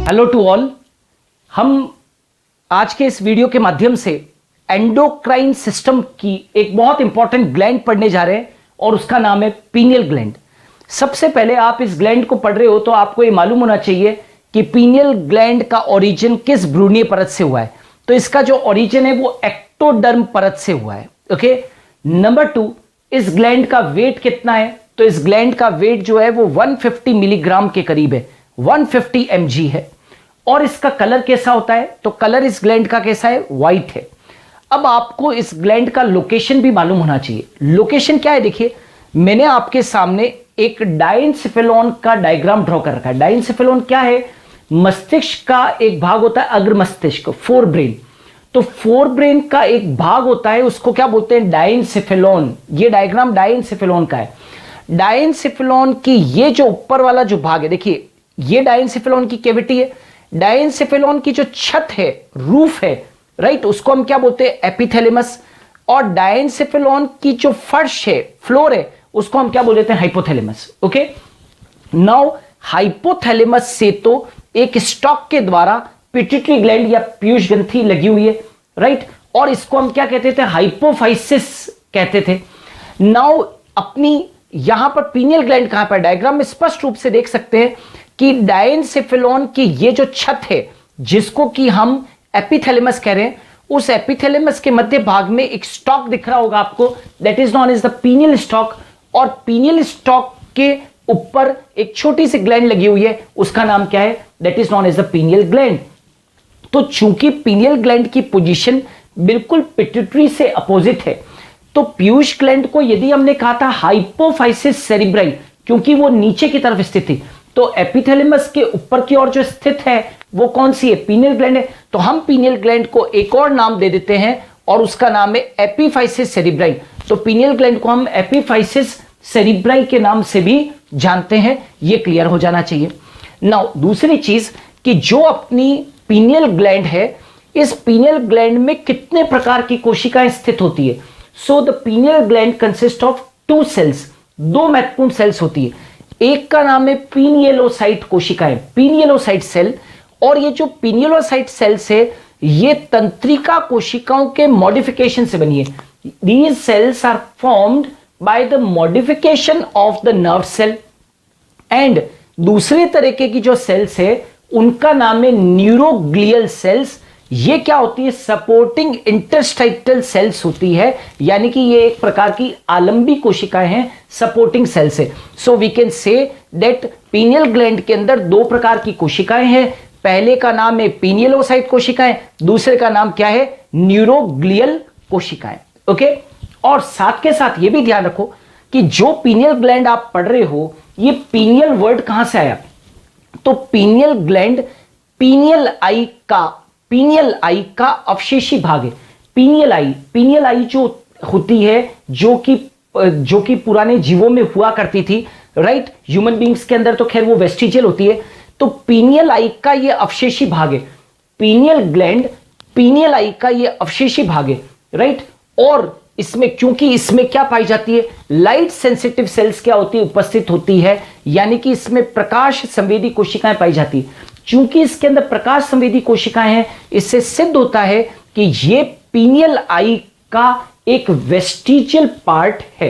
Hello to all. हम आज के इस वीडियो के माध्यम से एंडोक्राइन सिस्टम की एक बहुत इंपॉर्टेंट ग्लैंड पढ़ने जा रहे हैं और उसका नाम है पीनियल ग्लैंड। सबसे पहले आप इस ग्लैंड को पढ़ रहे हो तो आपको ये मालूम होना चाहिए कि पीनियल ग्लैंड का ओरिजिन किस भ्रूणीय परत से हुआ है। तो इसका जो ओरिजिन है वो एक्टोडर्म परत से हुआ है। ओके। नंबर 2, इस ग्लैंड का वेट कितना है? तो इस ग्लैंड का वेट जो है वो 150 मिलीग्राम के करीब है, 150 mg है। और इसका कलर कैसा होता है? तो कलर इस ग्लैंड का कैसा है? व्हाइट है। अब आपको इस ग्लैंड का लोकेशन भी मालूम होना चाहिए। लोकेशन क्या है? देखिए, मैंने आपके सामने एक डायेनसेफेलॉन का डायग्राम ड्रॉ कर रखा है। डायेनसेफेलॉन क्या है? मस्तिष्क का एक भाग होता है अग्र मस्तिष्क, फोर ब्रेन। तो फोर ब्रेन का एक भाग होता है, उसको क्या बोलते हैं? डायेनसेफेलॉन। ये डायग्राम डायेनसेफेलॉन का है। डायेनसेफेलॉन की ये जो ऊपर वाला जो भाग है, देखिए ये डायेनसेफेलॉन की कैविटी है। डायेनसेफेलॉन की जो छत है, रूफ है, राइट, उसको हम क्या बोलते हैं? एपिथैलेमस। और डायेनसेफेलॉन की जो फर्श है, फ्लोर है, उसको हम क्या बोल देते हैं? हाइपोथैलेमस। ओके। नाउ हाइपोथैलेमस से तो एक स्टॉक के द्वारा पिट्यूटरी ग्लैंड या पीयूष ग्रंथि लगी हुई है, राइट, और इसको हम क्या कहते थे? हाइपोफाइसिस कहते थे। नाउ अपनी यहां पर पीनियल ग्लैंड कहां पर? डायग्राम में स्पष्ट रूप से देख सकते हैं कि डायेनसेफेलॉन की ये जो छत है, जिसको कि हम एपिथैलेमस कह रहे हैं, उस एपिथैलेमस के मध्य भाग में एक स्टॉक दिख रहा होगा आपको, that is known as the pineal stalk. और पीनियल स्टॉक के ऊपर एक छोटी सी ग्लैंड लगी हुई है, उसका नाम क्या है? That is known as the pineal gland. तो चूंकि पीनियल ग्लैंड की पोजीशन बिल्कुल पिट्यूटरी से अपोजिट है, तो पीयूष ग्लैंड को यदि हमने कहा था हाइपोफाइसिस सेरिब्राई, क्योंकि वो नीचे की तरफ स्थित थी, तो एपिथैलेमस के ऊपर की ओर जो स्थित है वो कौन सी है? पीनियल ग्लैंड है। तो हम पीनियल ग्लैंड को एक और नाम दे देते हैं और उसका नाम है एपिफाइसिस सेरिब्राई। तो पीनियल ग्लैंड को हम एपिफाइसिस सेरिब्राई के नाम से भी जानते हैं। ये क्लियर हो जाना चाहिए। नाउ दूसरी चीज कि जो अपनी पीनियल ग्लैंड है, इस पीनियल ग्लैंड में कितने प्रकार की कोशिकाएं स्थित होती है? So the pineal gland consist of 2 cells. 2 महत्वपूर्ण सेल्स होती है। एक का नाम है पिनियलोसाइट कोशिकाएं, पिनियलोसाइट सेल। और ये जो पिनियलोसाइट सेल्स है, ये तंत्रिका कोशिकाओं के मॉडिफिकेशन से बनी है। These cells are formed by the modification of the nerve cell. And दूसरे तरीके की जो सेल्स है, उनका नाम है न्यूरोग्लियल सेल्स। ये क्या होती है? सपोर्टिंग इंटरस्टाइटल सेल्स होती है, यानी कि ये एक प्रकार की आलंबी कोशिकाएं हैं, सपोर्टिंग सेल्स है। So we can say that pineal gland के अंदर 2 प्रकार की कोशिकाएं हैं। पहले का नाम है पिनियलोसाइट कोशिकाएं, दूसरे का नाम क्या है? न्यूरोग्लियल कोशिकाएं। ओके। और साथ के साथ ये भी ध्यान रखो कि जो पीनियल ग्लैंड आप पढ़ रहे हो, ये पीनियल वर्ड कहां से आया? तो पीनियल ग्लैंड पीनियल आई का अवशेषी भाग है। पीनियल आई जो होती है, जो कि पुराने जीवों में हुआ करती थी, राइट। ह्यूमन बींग्स के अंदर तो खैर वो वेस्टिजियल होती है। तो पीनियल आई का ये अवशेषी भाग है। पीनियल ग्लैंड पीनियल आई का ये अवशेषी भाग है, राइट। और इसमें क्योंकि इसमें क्या पाई जाती है? लाइट सेंसिटिव सेल्स क्या होती है? उपस्थित होती है, यानी कि इसमें प्रकाश संवेदी कोशिकाएं पाई जाती है। चूंकि इसके अंदर प्रकाश संवेदी कोशिकाएं हैं, इससे सिद्ध होता है कि ये पीनियल आई का एक वेस्टिजियल पार्ट है।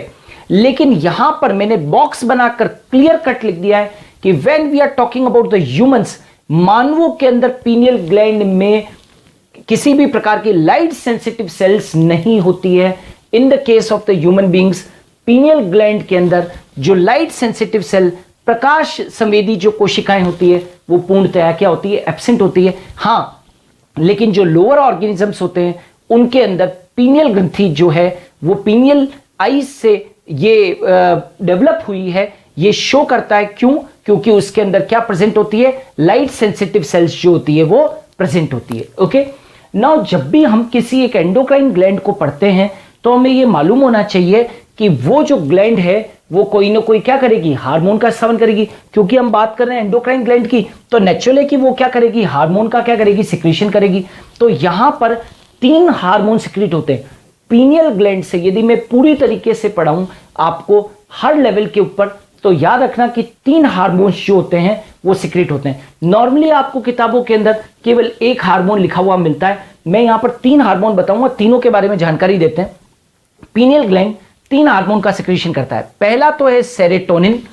लेकिन यहां पर मैंने बॉक्स बनाकर क्लियर कट लिख दिया है कि when we are talking about the humans, मानवों के अंदर पीनियल ग्लैंड में किसी भी प्रकार की लाइट सेंसिटिव सेल्स नहीं होती है। In the case of the human beings, pineal gland के अंदर जो लाइट सेंसिटिव सेल, प्रकाश संवेदी जो कोशिकाएं होती है, वो पूर्णतया क्या होती है? एब्सेंट होती है। हाँ, लेकिन जो लोअर ऑर्गेनिजम्स होते हैं, उनके अंदर पीनियल ग्रंथि जो है वो पीनियल आई से ये डेवलप हुई है। ये शो करता है। क्यों? क्योंकि उसके अंदर क्या प्रेजेंट होती है? लाइट सेंसिटिव सेल्स जो होती है वो प्रेजेंट होती है। ओके। नाउ जब भी हम किसी एक एंडोक्राइन ग्लैंड को पढ़ते हैं, तो हमें ये मालूम होना चाहिए कि वो जो ग्लैंड है वो कोई ना कोई क्या करेगी? हार्मोन का स्रावन करेगी। क्योंकि हम बात कर रहे हैं एंडोक्राइन ग्लैंड की, तो नेचुरली कि वो क्या करेगी? हार्मोन का क्या करेगी? सिक्रीशन करेगी। तो यहां पर 3 हार्मोन सिक्रीट होते हैं पीनियल ग्लैंड से। यदि मैं पूरी तरीके से पढ़ाऊं आपको हर लेवल के ऊपर, तो याद रखना कि 3 हार्मोन्स जो होते हैं वो सिक्रेट होते हैं। नॉर्मली आपको किताबों के अंदर केवल एक हार्मोन लिखा हुआ मिलता है, मैं यहां पर 3 हार्मोन बताऊंगा, तीनों के बारे में जानकारी देते हैं। पीनियल ग्लैंड 3 हार्मोन का सिक्रीशन करता है। पहला तो है सेरोटोनिन,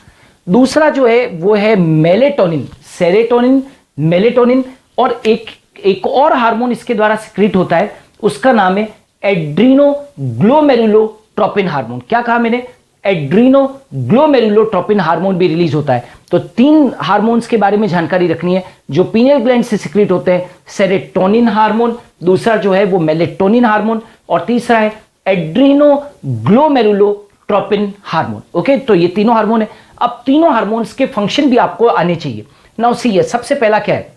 दूसरा जो है वो है मेलेटोनिन, सेरोटोनिन, मेलेटोनिन, और एक और हार्मोन इसके द्वारा सिक्रीट होता है, उसका नाम है एड्रीनोग्लोमेरुलोट्रोपिन हार्मोन। क्या कहा मैंने? एड्रीनोग्लोमेरुलोट्रोपिन हार्मोन भी रिलीज होता है। तो 3 हार्मोन्स के बारे में जानकारी रखनी है जो पीनियल ग्लैंड से सिक्रीट होते हैं। सेरोटोनिन हार्मोन, दूसरा जो है वो मेलेटोनिन हार्मोन, और तीसरा है एड्रीनोग्लोमेरुलोट्रोपिन हार्मोन। ओके, तो ये तीनों हार्मोन है। अब तीनों हार्मोन्स के फंक्शन भी आपको आने चाहिए। नाउ सी, सबसे पहला क्या है?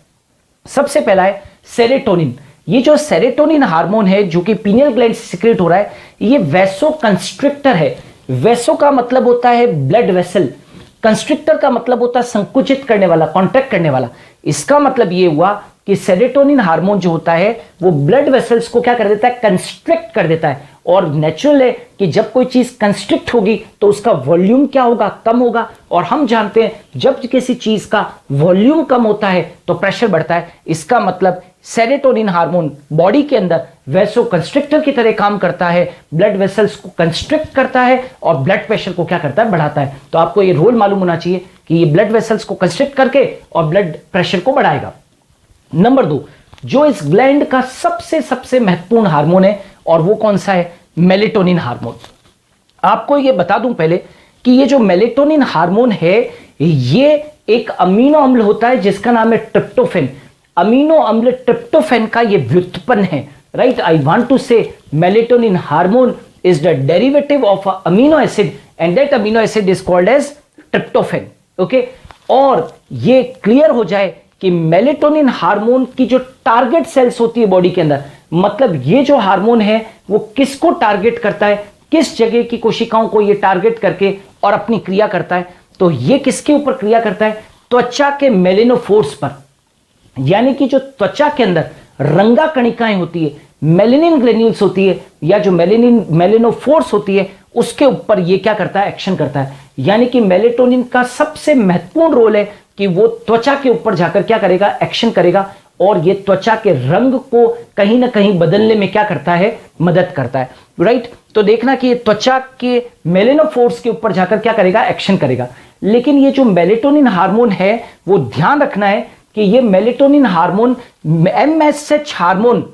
सबसे पहला है सेरोटोनिन। ये जो सेरोटोनिन हार्मोन है जो कि पीनियल ग्लैंड से सिक्रेट हो रहा है, ये वैसोकंस्ट्रिक्टर है। वैसो का मतलब होता है ब्लड वेसल, कंस्ट्रिक्टर का मतलब होता है संकुचित करने वाला, कॉन्ट्रैक्ट करने वाला। इसका मतलब ये हुआ कि सेरोटोनिन हार्मोन जो होता है वो ब्लड वेसल्स को क्या कर देता है? कंस्ट्रिक्ट कर देता है। और नेचुरल है कि जब कोई चीज कंस्ट्रिक्ट होगी तो उसका वॉल्यूम क्या होगा? कम होगा। और हम जानते हैं जब किसी चीज का वॉल्यूम कम होता है तो प्रेशर बढ़ता है। इसका मतलब सेरोटोनिन हार्मोन बॉडी के अंदर वैसो कंस्ट्रिक्टर की तरह काम करता है, ब्लड वेसल्स को कंस्ट्रिक्ट करता है और ब्लड प्रेशर को क्या करता है? बढ़ाता है। तो आपको ये रोल मालूम होना चाहिए कि ये ब्लड वेसल्स को कंस्ट्रिक्ट करके और ब्लड प्रेशर को बढ़ाएगा। नंबर 2, जो इस ग्लैंड का सबसे महत्वपूर्ण हार्मोन है, और वो कौन सा है? Melatonin hormone. आपको ये बता दूं पहले कि ये जो मेलेटोनिन हार्मोन है ये एक अमीनो अम्ल होता है जिसका नाम है ट्रिप्टोफैन। अमीनो अम्ल ट्रिप्टोफैन का ये व्युत्पन्न है, right? I want to say melatonin hormone is the derivative of amino acid and that amino acid is called as tryptophan. Okay, और ये क्लियर हो जाए कि मेलेटोनिन हार्मोन की जो टारगेट सेल्स होती है बॉडी के अंदर, मतलब ये जो हार्मोन है वो किसको टारगेट करता है? किस जगह की कोशिकाओं को ये टारगेट करके और अपनी क्रिया करता है? तो ये किसके ऊपर क्रिया करता है? त्वचा के मेलेनोफोर्स पर। यानी कि जो त्वचा के अंदर रंगा कणिकाएं होती है, मेलेनिन ग्रेन्यूल्स होती है, या जो मेलेनोफोर्स होती है, उसके ऊपर ये क्या करता है? एक्शन करता है। यानी कि मेलेटोनिन का सबसे महत्वपूर्ण रोल है कि वो त्वचा के ऊपर जाकर क्या करेगा? एक्शन करेगा, और ये त्वचा के रंग को कहीं ना कहीं बदलने में क्या करता है? मदद करता है, राइट? तो देखना कि ये त्वचा के मेलेनोफोर्स के ऊपर जाकर क्या करेगा? एक्शन करेगा। लेकिन ये जो मेलेटोनिन हार्मोन है वो ध्यान रखना है कि ये melatonin hormone MSH hormone,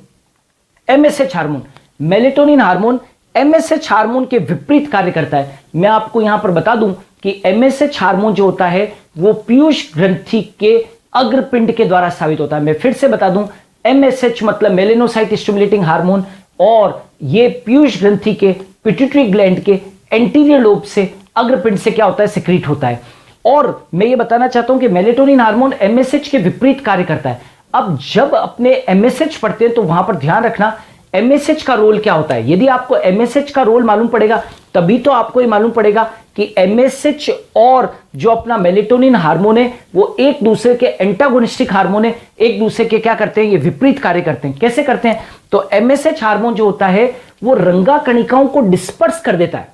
melatonin hormone MSH hormone के विपरीत कार्य करता है। मैं आपको यहां पर बता दूं कि एमएसएच हार्मोन जो होता है वो पीयूष ग्रंथि के अग्रपिंड के द्वारा स्रावित होता है। मैं फिर से बता दूं, एमएसएच मतलब मेलेनोसाइट स्टिमुलेटिंग हार्मोन, और ये पीयूष ग्रंथि के पिट्यूटरी ग्लैंड के एंटीरियर लोब से अग्रपिंड से क्या होता है? सिक्रीट होता है। और मैं ये बताना चाहता हूं कि मेलेटोनिन हार्मोन एमएसएच के विपरीत कार्य करता है। अब जब अपने एमएसएच पढ़ते हैं तो वहां पर ध्यान रखना एमएसएच का रोल क्या होता है। यदि आपको एमएसएच का रोल मालूम पड़ेगा तभी तो आपको ये मालूम पड़ेगा कि एमएसएच और जो अपना मेलेटोनिन हार्मोन है वो एक दूसरे के एंटागोनिस्टिक हार्मोन है, एक दूसरे के क्या करते हैं? ये विपरीत कार्य करते हैं। कैसे करते हैं? तो एमएसएच हार्मोन जो होता है वो रंगा कणिकाओं को डिस्पर्स कर देता है,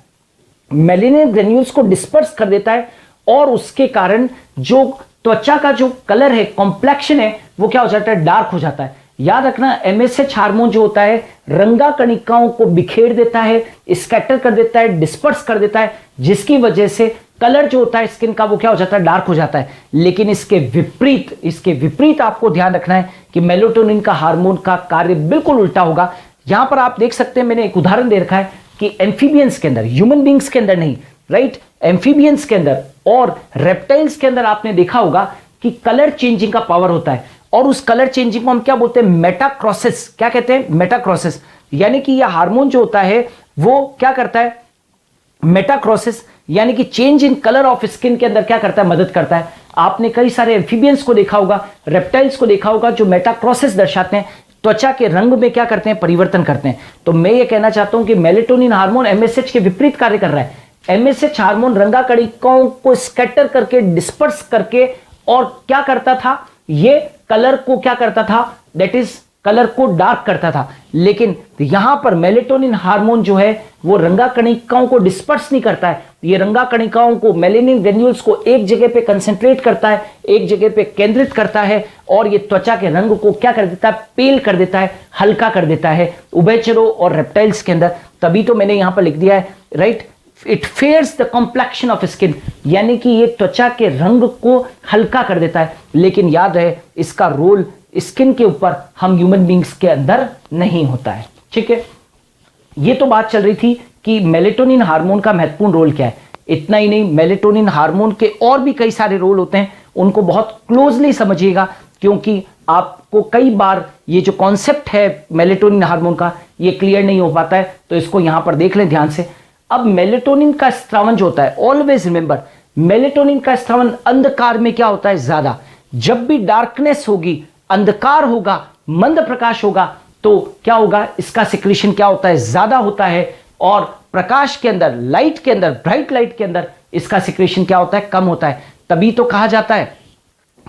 मेलेनिन ग्रेन्यूल्स को डिस्पर्स कर देता है, और उसके कारण जो त्वचा का जो कलर है, कॉम्प्लेक्शन है, वो क्या हो जाता है? डार्क हो जाता है। याद रखना, एमएसएच हार्मोन जो होता है रंगा कणिकाओं को बिखेर देता है, स्कैटर कर देता है, डिस्पर्स कर देता है, जिसकी वजह से कलर जो होता है स्किन का वो क्या हो जाता है? डार्क हो जाता है। लेकिन इसके विपरीत आपको ध्यान रखना है कि मेलेटोनिन का हार्मोन का कार्य बिल्कुल उल्टा होगा। यहां पर आप देख सकते हैं, मैंने एक उदाहरण दे रखा है कि एम्फीबियंस के अंदर, ह्यूमन बींग्स के अंदर नहीं, राइट, एम्फीबियंस के अंदर और रेप्टाइल्स के अंदर आपने देखा होगा कि कलर चेंजिंग का पावर होता है, और उस कलर चेंजिंग को हम क्या बोलते हैं? मेटाक्रोसिस। क्या कहते हैं? मेटाक्रोसिस। यानी कि यह हार्मोन जो होता है वो क्या करता है? मेटाक्रोसिस, यानी कि change in colour of skin के अंदर क्या करता है? मदद करता है। आपने कई सारे एम्फीबियंस को देखा होगा, रेप्टाइल्स को देखा होगा जो मेटाक्रोसिस दर्शाते हैं, त्वचा के रंग में क्या करते हैं? परिवर्तन करते हैं। तो मैं ये कहना चाहता हूं कि मेलेटोनिन हार्मोन एमएसएच के विपरीत कार्य कर रहा है। एमएसएच हार्मोन रंगा कणिकाओं को स्कैटर करके, डिस्पर्स करके, और क्या करता था? ये कलर को क्या करता था? दैट इज कलर को डार्क करता था, लेकिन यहां पर मेलेटोनिन हार्मोन जो है वो रंगा कणिकाओं को डिस्पर्स नहीं करता है। ये रंगा कणिकाओं को, मेलेनिन ग्रेन्यूल्स को एक जगह पे कंसेंट्रेट करता है, एक जगह पे केंद्रित करता है और ये त्वचा के रंग को क्या कर देता है, पेल कर देता है, हल्का कर देता है उभयचरों और रेप्टाइल्स के अंदर। तभी तो मैंने यहां पर लिख दिया है, right, it fairs the complexion of skin, यानी कि ये त्वचा के रंग को हल्का कर देता है। लेकिन याद रहे इसका रोल स्किन के ऊपर हम ह्यूमन बींग्स के अंदर नहीं होता है। ठीक है, ये तो बात चल रही थी कि मेलेटोनिन हार्मोन का महत्वपूर्ण रोल क्या है। इतना ही नहीं, मेलेटोनिन हार्मोन के और भी कई सारे रोल होते हैं, उनको बहुत क्लोजली समझिएगा, क्योंकि आपको कई बार ये जो कॉन्सेप्ट है मेलेटोनिन हार्मोन का ये क्लियर नहीं हो पाता है, तो इसको यहां पर देख लें ध्यान से। अब मेलेटोनिन का स्त्रावन जो होता है, ऑलवेज रिमेंबर, मेलेटोनिन का स्त्रावन अंधकार में क्या होता है, ज्यादा। जब भी डार्कनेस होगी, अंधकार होगा, मंद प्रकाश होगा, तो क्या होगा, इसका सिक्रीशन क्या होता है, ज्यादा होता है। और प्रकाश के अंदर, लाइट के अंदर, ब्राइट लाइट के अंदर इसका सिक्रीशन क्या होता है, कम होता है। तभी तो कहा जाता है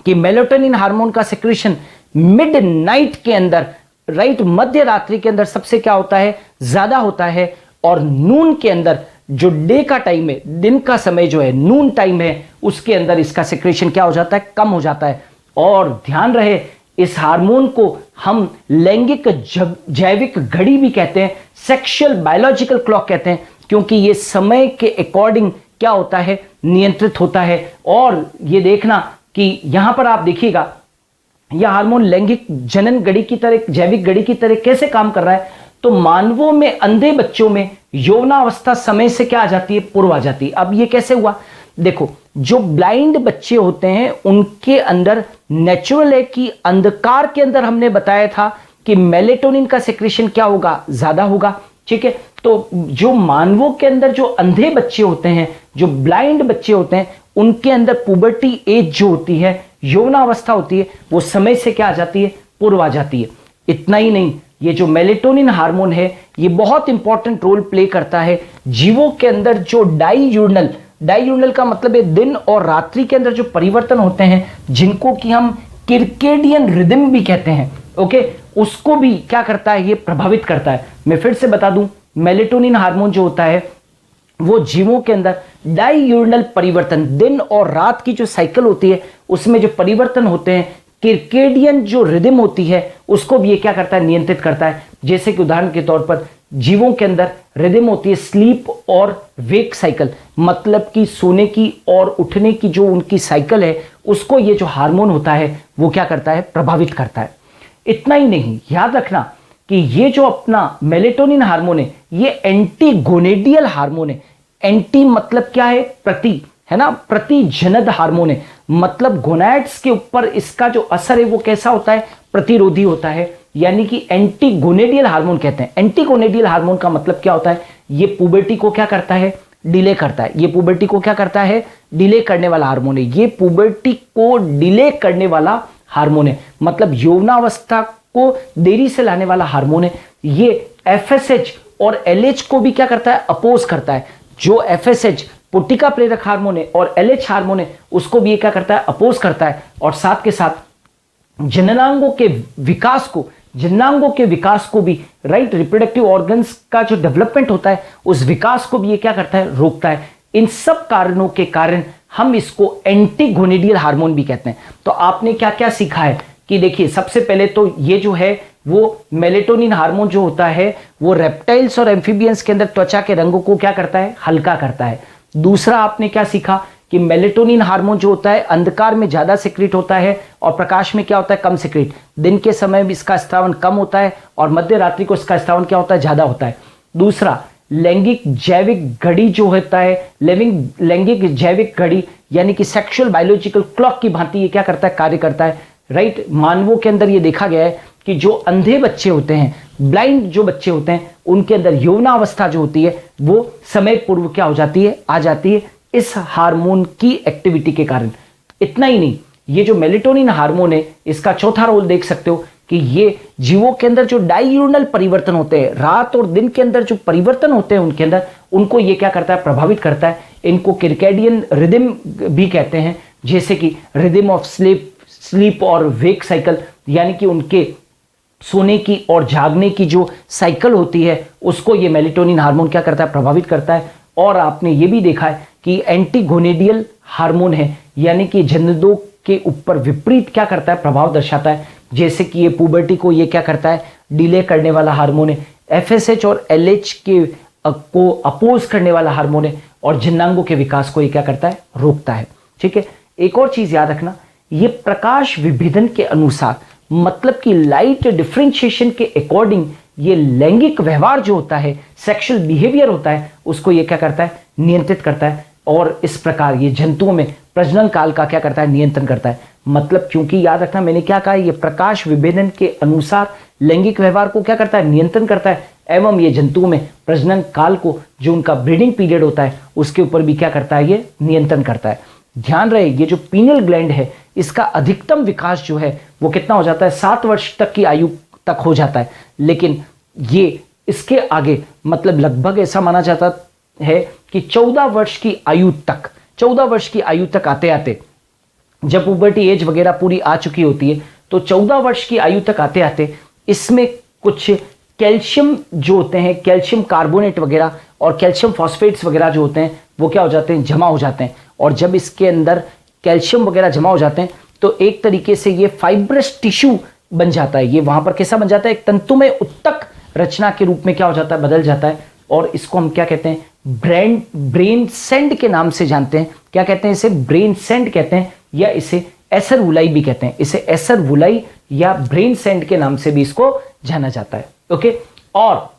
कि मेलेटोनिन हार्मोन का सिक्रीशन मिड नाइट के अंदर, राइट, मध्य रात्रि के अंदर सबसे क्या होता है, ज्यादा होता है। और नून के अंदर, जो डे का टाइम है, दिन का समय जो है, नून टाइम है, उसके अंदर इसका सिक्रीशन क्या हो जाता है, कम हो जाता है। और ध्यान रहे, इस हार्मोन को हम लैंगिक जैविक घड़ी भी कहते हैं, सेक्सुअल बायोलॉजिकल क्लॉक कहते हैं, क्योंकि ये समय के अकॉर्डिंग क्या होता है, नियंत्रित होता है। और ये देखना कि यहां पर आप देखिएगा, यह हार्मोन लैंगिक जनन घड़ी की तरह, जैविक घड़ी की तरह कैसे काम कर रहा है। तो मानवों में, अंधे बच्चों में यौवनावस्था समय से क्या आ जाती है, पूर्व आ जाती है। अब ये कैसे हुआ, देखो, जो ब्लाइंड बच्चे होते हैं उनके अंदर नेचुरल है कि अंधकार के अंदर हमने बताया था कि मेलेटोनिन का सेक्रेशन क्या होगा, ज्यादा होगा। ठीक है, तो जो मानवों के अंदर जो अंधे बच्चे होते हैं, जो ब्लाइंड बच्चे होते हैं, उनके अंदर पुबर्टी एज जो होती है, यौवनावस्था होती है, वो समय से क्या आ जाती है, पूर्व आ जाती है। इतना ही नहीं, ये जो मेलेटोनिन हार्मोन है ये बहुत इंपॉर्टेंट रोल प्ले करता है जीवों के अंदर। जो डाईयूर्नल का मतलब है दिन और रात्रि के अंदर जो परिवर्तन होते हैं, जिनको कि हम किरकेडियन रिदम भी कहते हैं, ओके, उसको भी क्या करता है, ये प्रभावित करता है। मैं फिर से बता दूं, मेलेटोनिन हार्मोन जो होता है वो जीवों के अंदर डाईयूर्नल परिवर्तन, दिन और रात की जो साइकिल होती है उसमें जो परिवर्तन होते हैं, किरकेडियन जो रिदम होती है उसको भी ये क्या करता है, नियंत्रित करता है। जैसे कि उदाहरण के तौर पर जीवों के अंदर रिदम होती है स्लीप और वेक साइकिल, मतलब कि सोने की और उठने की जो उनकी साइकिल है, उसको ये जो हार्मोन होता है वो क्या करता है, प्रभावित करता है। इतना ही नहीं, याद रखना कि ये जो अपना मेलेटोनिन हार्मोन है ये एंटीगोनेडियल हार्मोन है। एंटी मतलब क्या है, प्रति, है ना, प्रतिजनद हार्मोन है, मतलब गोनैड्स के ऊपर इसका जो असर है वो कैसा होता है, प्रतिरोधी होता है, यानी कि एंटीगोनेडियल हार्मोन कहते हैं। एंटीगोनेडियल हार्मोन का मतलब क्या होता है, ये पुबर्टी को क्या करता है, डिले करता है। ये पुबर्टी को क्या करता है, डिले करने वाला हार्मोन है। ये पुबर्टी को डिले करने वाला हार्मोन है, मतलब यौवनावस्था को देरी से लाने वाला हार्मोन है। ये एफएसएच और एलएच को भी क्या करता है, अपोज करता है। जो एफएसएच पुट्टिका प्रेरक हार्मोन है और एलएच हार्मोन है उसको भी ये क्या करता है, अपोज करता है। और साथ के साथ जननांगों के विकास को भी, राइट, रिप्रोडक्टिव ऑर्गन्स का जो डेवलपमेंट होता है उस विकास को भी ये क्या करता है, रोकता है। इन सब कारणों के कारण हम इसको एंटीगोनेडियल हार्मोन भी कहते हैं। तो आपने क्या क्या सीखा है कि देखिए, सबसे पहले तो ये जो है वो मेलेटोनिन हार्मोन जो होता है वो रेप्टाइल्स और एम्फीबियंस के अंदर त्वचा के रंगों को क्या करता है, हल्का करता है। दूसरा आपने क्या सीखा कि मेलेटोनिन हार्मोन जो होता है अंधकार में ज्यादा सिक्रीट होता है और प्रकाश में क्या होता है, कम सिक्रीट। दिन के समय भी इसका स्त्रावन कम होता है और मध्य रात्रि को इसका स्त्रावन क्या होता है, ज्यादा होता है। दूसरा, लैंगिक जैविक घड़ी जो होता है, लैंगिक जैविक घड़ी यानी कि सेक्सुअल बायोलॉजिकल क्लॉक की भांति ये क्या करता है, कार्य करता है, राइट। मानवों के अंदर ये देखा गया है कि जो अंधे बच्चे होते हैं, ब्लाइंड जो बच्चे होते हैं, उनके अंदर यौवनावस्था जो होती है वो समय पूर्व क्या हो जाती है, आ जाती है, इस हार्मोन की एक्टिविटी के कारण। इतना ही नहीं, ये जो मेलेटोनिन हार्मोन है इसका चौथा रोल देख सकते हो कि ये जीवों के अंदर जो डाईयूर्नल परिवर्तन होते हैं, रात और दिन के अंदर जो परिवर्तन होते हैं उनके अंदर, उनको ये क्या करता है, प्रभावित करता है। इनको किरकेडियन रिदम भी कहते हैं, जैसे कि रिदम ऑफ स्लीप और वेक साइकिल, यानी कि उनके सोने की और जागने की जो साइकिल होती है उसको ये मेलेटोनिन हार्मोन क्या करता है, प्रभावित करता है। और आपने ये भी देखा है कि एंटीगोनेडियल हार्मोन है, यानी कि जननों के ऊपर विपरीत क्या करता है, प्रभाव दर्शाता है। जैसे कि ये पुबर्टी को ये क्या करता है, डिले करने वाला हार्मोन है। एफएसएच और एलएच के को अपोज करने वाला हार्मोन है और जननांगों के विकास को ये क्या करता है, रोकता है। ठीक है, एक और चीज याद रखना, ये प्रकाश विभेदन के अनुसार, मतलब कि लाइट डिफरेंशिएशन के अकॉर्डिंग ये लैंगिक व्यवहार जो होता है, सेक्सुअल बिहेवियर होता है, उसको ये क्या करता है, नियंत्रित करता है। और इस प्रकार ये जंतुओं में प्रजनन काल का क्या करता है, नियंत्रण करता है। मतलब क्योंकि याद रखना मैंने क्या कहा, ये प्रकाश विभेदन के अनुसार लैंगिक व्यवहार को क्या करता है, नियंत्रण करता है, एवं ये जंतुओं में प्रजनन काल को, जो उनका ब्रीडिंग पीरियड होता है, उसके ऊपर भी क्या करता है, ये नियंत्रण करता है। ध्यान रहे, ये जो पीनियल ग्लैंड है, इसका अधिकतम विकास जो है वो कितना हो जाता है, 7 वर्ष तक की आयु तक हो जाता है। लेकिन ये इसके आगे, मतलब लगभग ऐसा माना जाता है कि 14 वर्ष की आयु तक, 14 वर्ष की आयु तक आते आते, जब पुबर्टी एज वगैरह पूरी आ चुकी होती है, तो 14 वर्ष की आयु तक आते आते इसमें कुछ कैल्शियम जो होते हैं, कैल्शियम कार्बोनेट वगैरह और कैल्शियम फॉस्फेट्स वगैरह जो होते हैं, वो क्या हो जाते हैं, जमा हो जाते हैं। और जब इसके अंदर कैल्शियम वगैरह जमा हो जाते हैं, तो एक तरीके से ये फाइब्रस टिश्यू बन जाता है। ये वहां पर कैसा बन जाता है, एक तंतुमय उत्तक रचना के रूप में क्या हो जाता है, बदल जाता है। और इसको हम क्या कहते हैं, ब्रेन सेंड के नाम से जानते हैं। क्या कहते हैं इसे, ब्रेन सेंड कहते हैं, या इसे एसर वुलाई भी कहते हैं। इसे एसर वुलाई या ब्रेन सेंड के नाम से भी इसको जाना जाता है। ओके, और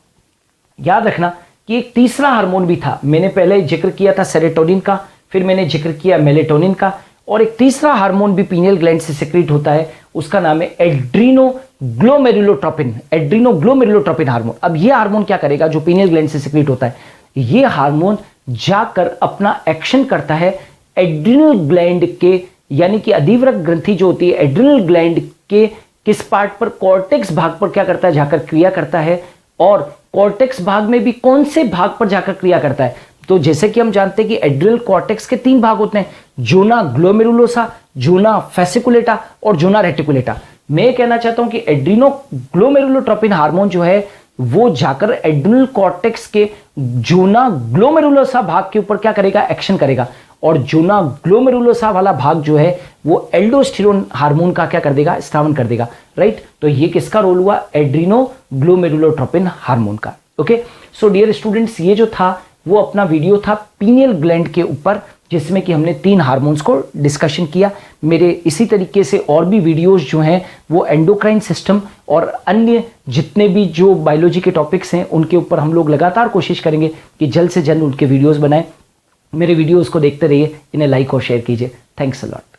याद रखना कि एक तीसरा हार्मोन भी था, मैंने पहले जिक्र किया था सेरोटोनिन का, फिर मैंने जिक्र किया मेलेटोनिन का, और एक तीसरा हार्मोन भी पीनियल ग्लैंड से सिक्रीट होता है, उसका नाम है एड्रीनोग्लोमेरुलोट्रोपिन। एड्रीनोग्लोमेरुलोट्रोपिन हार्मोन। अब ये हार्मोन क्या करेगा, जो पीनियल ग्लैंड से सिक्रीट होता है, ये हार्मोन जाकर अपना एक्शन करता है एड्रिनल ग्लैंड के, यानी कि अधिवृक्क ग्रंथि जो होती है एड्रिनल ग्लैंड के किस पार्ट पर, कॉर्टेक्स भाग पर क्या करता है, जाकर क्रिया करता है। और कॉर्टेक्स भाग में भी कौन से भाग पर जाकर क्रिया करता है, तो जैसे कि हम जानते हैं कि एड्रिनल कॉर्टेक्स के 3 भाग होते हैं, जोना ग्लोमेरुलोसा, जोना फेसिकुलेटा और जोना रेटिकुलेटा। मैं कहना चाहता हूं कि एड्रिनो ग्लोमेरुलोट्रोपिन हार्मोन जो है वो जाकर एड्रिनल कॉर्टेक्स के जोना ग्लोमेरुलोसा भाग के ऊपर क्या करेगा, एक्शन करेगा। और जोना ग्लोमेरुलोसा वाला भाग जो है वो एल्डोस्टेरोन हार्मोन का क्या कर देगा, स्रावन कर देगा। राइट, तो ये किसका रोल हुआ, एड्रिनो ग्लोमेरुलोट्रोपिन हार्मोन का। ओके, सो डियर स्टूडेंट्स, ये जो था वो अपना वीडियो था पीनियल ग्लैंड के ऊपर, जिसमें कि हमने 3 हार्मोन्स को डिस्कशन किया। मेरे इसी तरीके से और भी वीडियोस जो हैं वो एंडोक्राइन सिस्टम और अन्य जितने भी जो बायोलॉजी के टॉपिक्स हैं उनके ऊपर हम लोग लगातार कोशिश करेंगे कि जल्द से जल्द उनके वीडियोस बनाएं। मेरे वीडियोस को देखते रहिए, इन्हें लाइक और शेयर कीजिए। Thanks a lot.